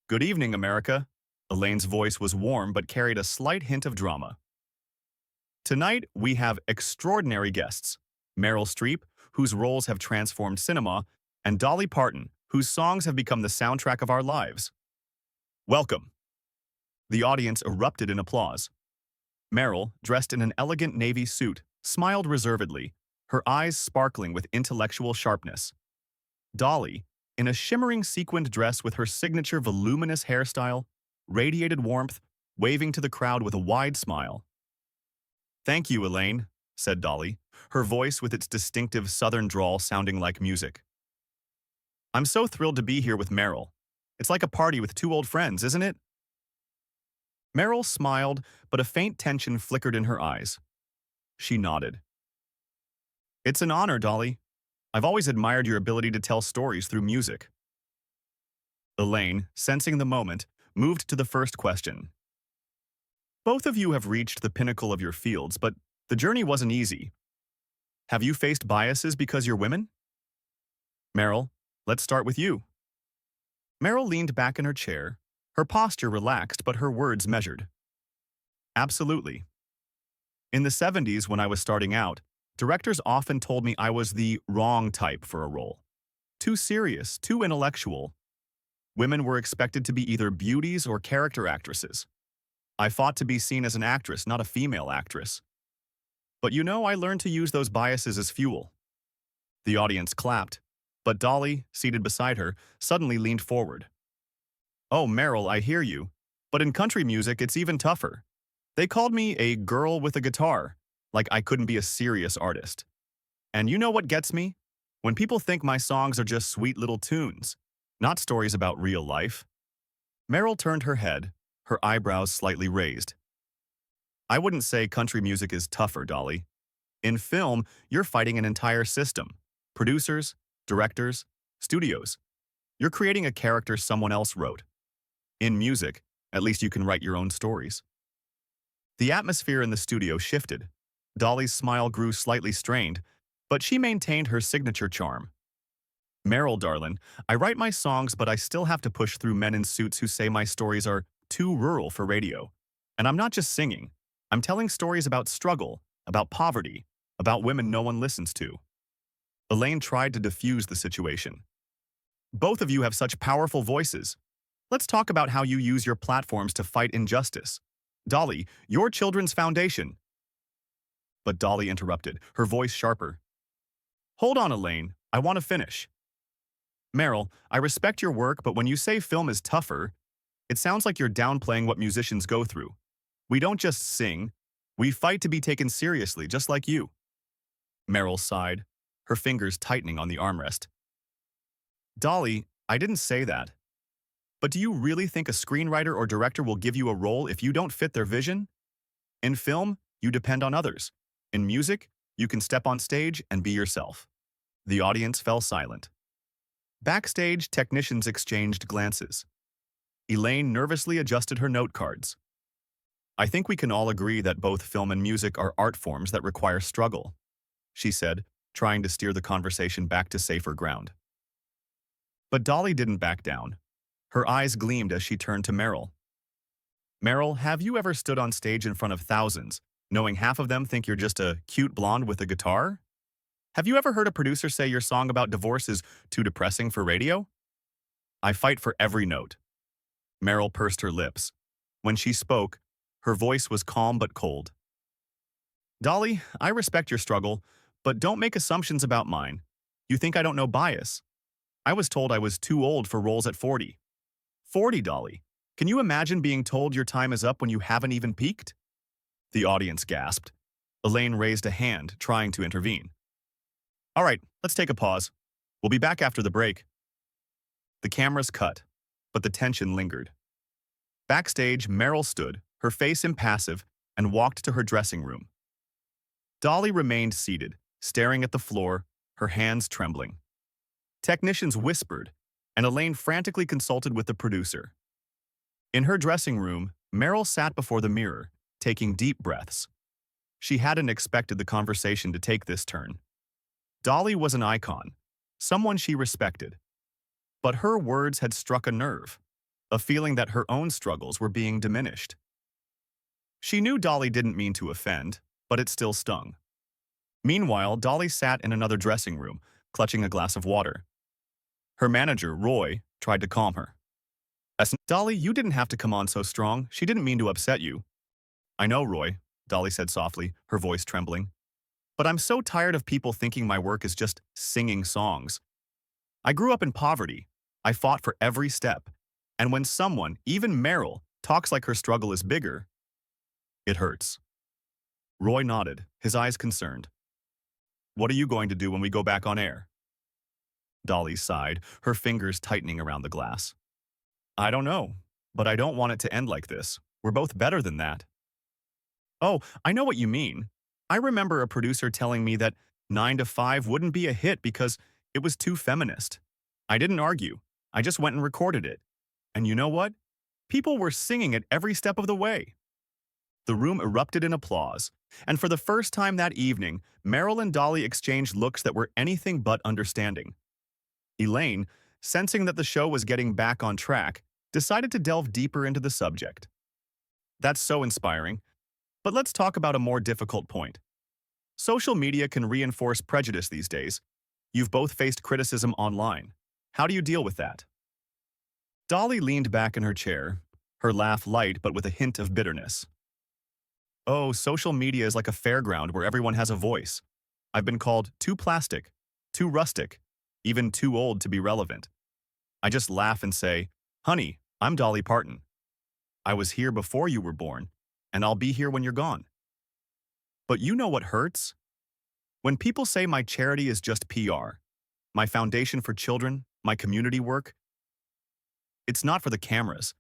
Good evening, America. Elaine's voice was warm but carried a slight hint of drama. Tonight, we have extraordinary guests. Meryl Streep, whose roles have transformed cinema, and Dolly Parton, whose songs have become the soundtrack of our lives. Welcome. The audience erupted in applause. Meryl, dressed in an elegant navy suit, smiled reservedly, her eyes sparkling with intellectual sharpness. Dolly, in a shimmering sequined dress with her signature voluminous hairstyle, radiated warmth, waving to the crowd with a wide smile. "Thank you, Elaine," said Dolly, her voice with its distinctive southern drawl sounding like music. "I'm so thrilled to be here with Meryl. It's like a party with two old friends, isn't it?" Meryl smiled, but a faint tension flickered in her eyes. She nodded. "It's an honor, Dolly. I've always admired your ability to tell stories through music." Elaine, sensing the moment, moved to the first question. "Both of you have reached the pinnacle of your fields, but the journey wasn't easy. Have you faced biases because you're women?" "Meryl, let's start with you." Meryl leaned back in her chair, her posture relaxed but her words measured. "Absolutely. In the 70s, when I was starting out, directors often told me I was the wrong type for a role. Too serious, too intellectual. Women were expected to be either beauties or character actresses. I fought to be seen as an actress, not a female actress. But I learned to use those biases as fuel." The audience clapped, but Dolly, seated beside her, suddenly leaned forward. "Oh, Meryl, I hear you. But in country music, it's even tougher. They called me a girl with a guitar, like I couldn't be a serious artist. And you know what gets me? When people think my songs are just sweet little tunes, not stories about real life." Meryl turned her head, her eyebrows slightly raised. "I wouldn't say country music is tougher, Dolly. In film, you're fighting an entire system. Producers, directors, studios. You're creating a character someone else wrote. In music, at least you can write your own stories." The atmosphere in the studio shifted. Dolly's smile grew slightly strained, but she maintained her signature charm. "Meryl, darling, I write my songs, but I still have to push through men in suits who say my stories are too rural for radio. And I'm not just singing. I'm telling stories about struggle, about poverty, about women no one listens to." Elaine tried to diffuse the situation. "Both of you have such powerful voices. Let's talk about how you use your platforms to fight injustice. Dolly, your children's foundation." But Dolly interrupted, her voice sharper. "Hold on, Elaine. I want to finish. Meryl, I respect your work, but when you say film is tougher, it sounds like you're downplaying what musicians go through. We don't just sing. We fight to be taken seriously, just like you." Meryl sighed, her fingers tightening on the armrest. "Dolly, I didn't say that. But do you really think a screenwriter or director will give you a role if you don't fit their vision? In film, you depend on others. In music, you can step on stage and be yourself." The audience fell silent. Backstage, technicians exchanged glances. Elaine nervously adjusted her note cards. "I think we can all agree that both film and music are art forms that require struggle," she said, trying to steer the conversation back to safer ground. But Dolly didn't back down. Her eyes gleamed as she turned to Meryl. "Meryl, have you ever stood on stage in front of thousands, knowing half of them think you're just a cute blonde with a guitar? Have you ever heard a producer say your song about divorce is too depressing for radio? I fight for every note." Meryl pursed her lips. When she spoke, her voice was calm but cold. "Dolly, I respect your struggle, but don't make assumptions about mine. You think I don't know bias? I was told I was too old for roles at 40. 40, Dolly. Can you imagine being told your time is up when you haven't even peaked?" The audience gasped. Elaine raised a hand, trying to intervene. "All right, let's take a pause. We'll be back after the break." The cameras cut, but the tension lingered. Backstage, Meryl stood, her face impassive, and walked to her dressing room. Dolly remained seated, staring at the floor, her hands trembling. Technicians whispered, and Elaine frantically consulted with the producer. In her dressing room, Meryl sat before the mirror, taking deep breaths. She hadn't expected the conversation to take this turn. Dolly was an icon, someone she respected. But her words had struck a nerve. a feeling that her own struggles were being diminished. She knew Dolly didn't mean to offend, but it still stung. Meanwhile, Dolly sat in another dressing room, clutching a glass of water. Her manager, Roy, tried to calm her. Dolly, you didn't have to come on so strong. She didn't mean to upset you. I know, Roy, Dolly said softly, her voice trembling. But I'm so tired of people thinking my work is just singing songs. I grew up in poverty. I fought for every step. And when someone, even Meryl, talks like her struggle is bigger, it hurts. Roy nodded, his eyes concerned. What are you going to do when we go back on air? Dolly sighed, her fingers tightening around the glass. I don't know, but I don't want it to end like this. We're both better than that. Oh, I know what you mean. I remember a producer telling me that 9 to 5 wouldn't be a hit because it was too feminist. I didn't argue. I just went and recorded it. And you know what? People were singing it every step of the way. The room erupted in applause, and for the first time that evening, Meryl and Dolly exchanged looks that were anything but understanding. Elaine, sensing that the show was getting back on track, decided to delve deeper into the subject. That's so inspiring. But let's talk about a more difficult point. Social media can reinforce prejudice these days. You've both faced criticism online. How do you deal with that? Dolly leaned back in her chair, her laugh light but with a hint of bitterness. Oh, social media is like a fairground where everyone has a voice. I've been called too plastic, too rustic, even too old to be relevant. I just laugh and say, honey, I'm Dolly Parton. I was here before you were born, and I'll be here when you're gone. But you know what hurts? When people say my charity is just PR, my foundation for children, my community work, it's not for the cameras.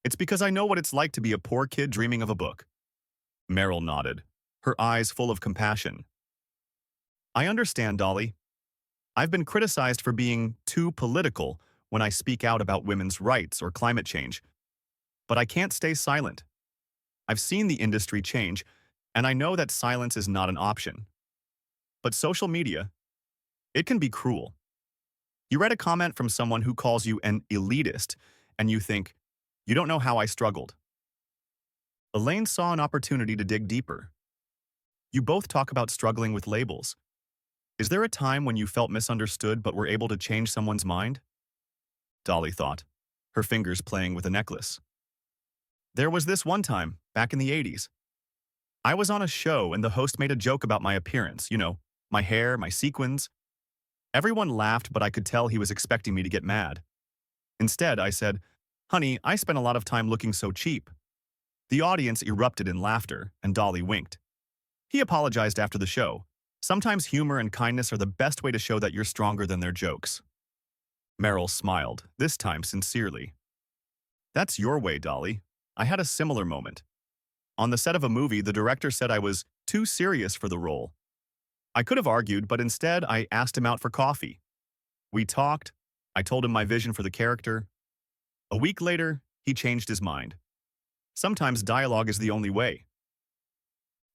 It's because I know what it's like to be a poor kid dreaming of a book. Meryl nodded, her eyes full of compassion. I understand, Dolly. I've been criticized for being too political when I speak out about women's rights or climate change. But I can't stay silent. I've seen the industry change, and I know that silence is not an option. But social media, it can be cruel. You read a comment from someone who calls you an elitist, and you think, you don't know how I struggled. Elaine saw an opportunity to dig deeper. You both talk about struggling with labels. Is there a time when you felt misunderstood but were able to change someone's mind? Dolly thought, her fingers playing with a necklace. There was this one time, back in the 80s. I was on a show and the host made a joke about my appearance, my hair, my sequins. Everyone laughed, but I could tell he was expecting me to get mad. Instead, I said, honey, I spent a lot of time looking so cheap. The audience erupted in laughter, and Dolly winked. He apologized after the show. Sometimes humor and kindness are the best way to show that you're stronger than their jokes. Meryl smiled, this time sincerely. That's your way, Dolly. I had a similar moment. On the set of a movie, the director said I was too serious for the role. I could have argued, but instead I asked him out for coffee. We talked. I told him my vision for the character. A week later, he changed his mind. Sometimes dialogue is the only way.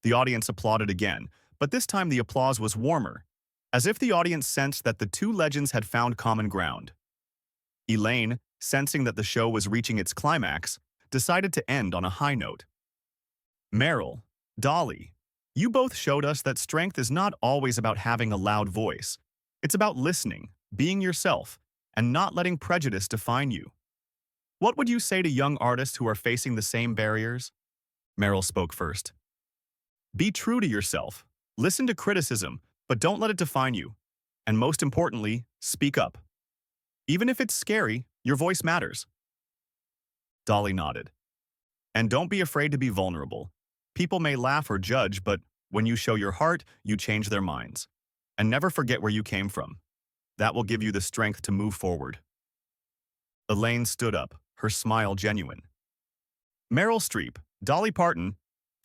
The audience applauded again, but this time the applause was warmer, as if the audience sensed that the two legends had found common ground. Elaine, sensing that the show was reaching its climax, decided to end on a high note. Meryl, Dolly, you both showed us that strength is not always about having a loud voice. It's about listening, being yourself, and not letting prejudice define you. What would you say to young artists who are facing the same barriers? Meryl spoke first. Be true to yourself. Listen to criticism, but don't let it define you. And most importantly, speak up. Even if it's scary, your voice matters. Dolly nodded. And don't be afraid to be vulnerable. People may laugh or judge, but when you show your heart, you change their minds. And never forget where you came from. That will give you the strength to move forward. Elaine stood up, her smile genuine. Meryl Streep, Dolly Parton,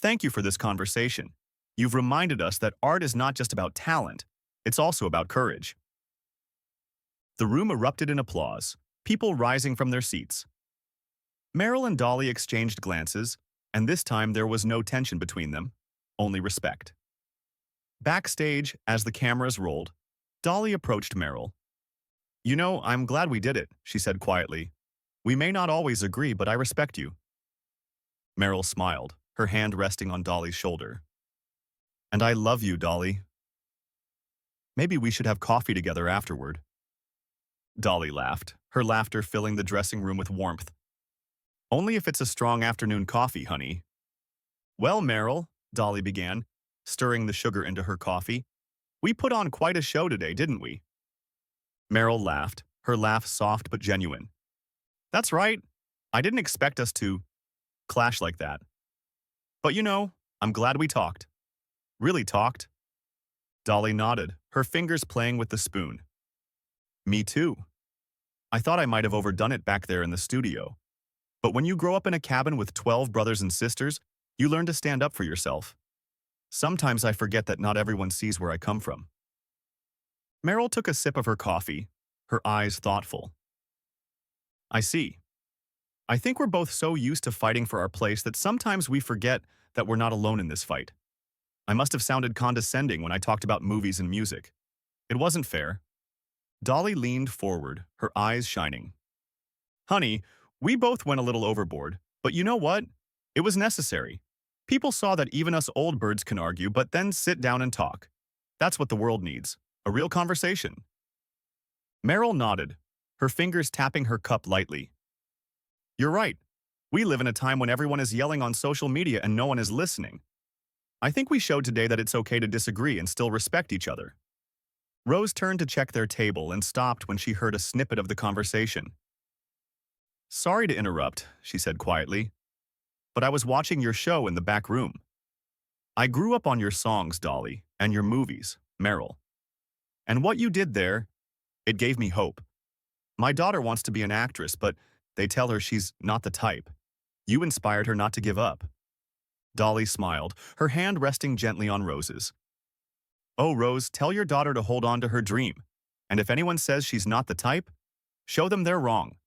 thank you for this conversation. You've reminded us that art is not just about talent, it's also about courage. The room erupted in applause, people rising from their seats. Meryl and Dolly exchanged glances, and this time there was no tension between them, only respect. Backstage, as the cameras rolled, Dolly approached Meryl. I'm glad we did it, she said quietly. We may not always agree, but I respect you. Meryl smiled, her hand resting on Dolly's shoulder. And I love you, Dolly. Maybe we should have coffee together afterward. Dolly laughed, her laughter filling the dressing room with warmth. Only if it's a strong afternoon coffee, honey. Well, Meryl, Dolly began, stirring the sugar into her coffee. We put on quite a show today, didn't we? Meryl laughed, her laugh soft but genuine. That's right. I didn't expect us to clash like that. But I'm glad we talked. Really talked? Dolly nodded, her fingers playing with the spoon. Me too. I thought I might have overdone it back there in the studio. But when you grow up in a cabin with 12 brothers and sisters, you learn to stand up for yourself. Sometimes I forget that not everyone sees where I come from. Meryl took a sip of her coffee, her eyes thoughtful. I see. I think we're both so used to fighting for our place that sometimes we forget that we're not alone in this fight. I must have sounded condescending when I talked about movies and music. It wasn't fair. Dolly leaned forward, her eyes shining. Honey, we both went a little overboard, but you know what? It was necessary. People saw that even us old birds can argue, but then sit down and talk. That's what the world needs, a real conversation. Meryl nodded, her fingers tapping her cup lightly. You're right. We live in a time when everyone is yelling on social media and no one is listening. I think we showed today that it's okay to disagree and still respect each other. Rose turned to check their table and stopped when she heard a snippet of the conversation. Sorry to interrupt, she said quietly, but I was watching your show in the back room. I grew up on your songs, Dolly, and your movies, Meryl. And what you did there, it gave me hope. My daughter wants to be an actress, but they tell her she's not the type. You inspired her not to give up. Dolly smiled, her hand resting gently on Rose's. Oh, Rose, tell your daughter to hold on to her dream. And if anyone says she's not the type, show them they're wrong.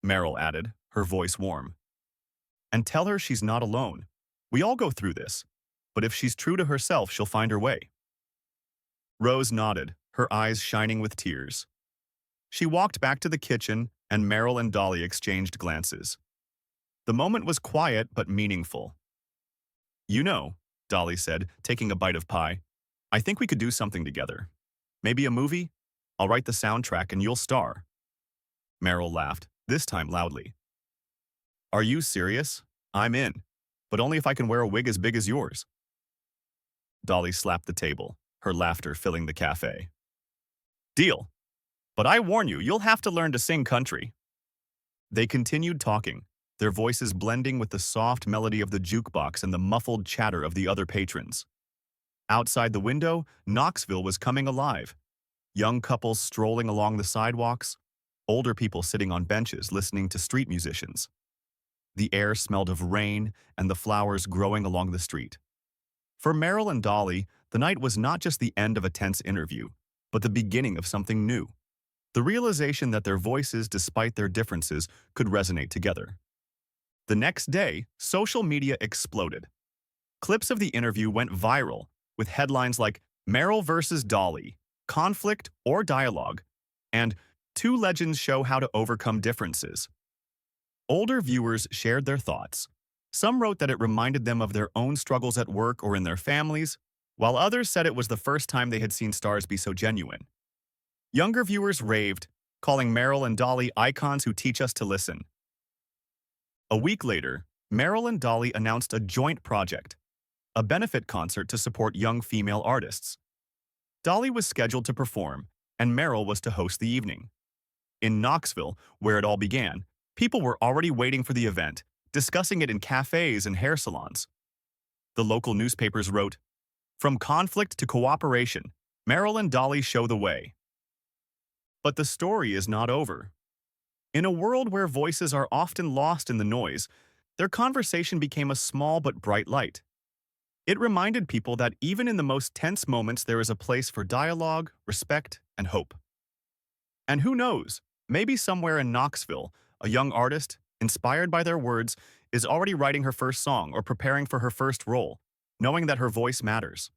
Meryl added, her voice warm. And tell her she's not alone. We all go through this. But if she's true to herself, she'll find her way. Rose nodded, her eyes shining with tears. She walked back to the kitchen, and Meryl and Dolly exchanged glances. The moment was quiet but meaningful. You know, Dolly said, taking a bite of pie, I think we could do something together. Maybe a movie? I'll write the soundtrack and you'll star. Meryl laughed, this time loudly. Are you serious? I'm in, but only if I can wear a wig as big as yours. Dolly slapped the table, her laughter filling the cafe. Deal. But I warn you, you'll have to learn to sing country. They continued talking, their voices blending with the soft melody of the jukebox and the muffled chatter of the other patrons. Outside the window, Knoxville was coming alive. Young couples strolling along the sidewalks, older people sitting on benches listening to street musicians. The air smelled of rain and the flowers growing along the street. For Meryl and Dolly, the night was not just the end of a tense interview, but the beginning of something new. The realization that their voices, despite their differences, could resonate together. The next day, social media exploded. Clips of the interview went viral, with headlines like Meryl versus Dolly, conflict or dialogue, and two legends show how to overcome differences. Older viewers shared their thoughts. Some wrote that it reminded them of their own struggles at work or in their families, while others said it was the first time they had seen stars be so genuine. Younger viewers raved, calling Meryl and Dolly icons who teach us to listen. A week later, Meryl and Dolly announced a joint project, a benefit concert to support young female artists. Dolly was scheduled to perform, and Meryl was to host the evening. In Knoxville, where it all began, people were already waiting for the event, discussing it in cafes and hair salons. The local newspapers wrote, "From conflict to cooperation, Meryl and Dolly show the way." But the story is not over. In a world where voices are often lost in the noise, their conversation became a small but bright light. It reminded people that even in the most tense moments there is a place for dialogue, respect, and hope. And who knows, maybe somewhere in Knoxville, a young artist, inspired by their words, is already writing her first song or preparing for her first role, knowing that her voice matters.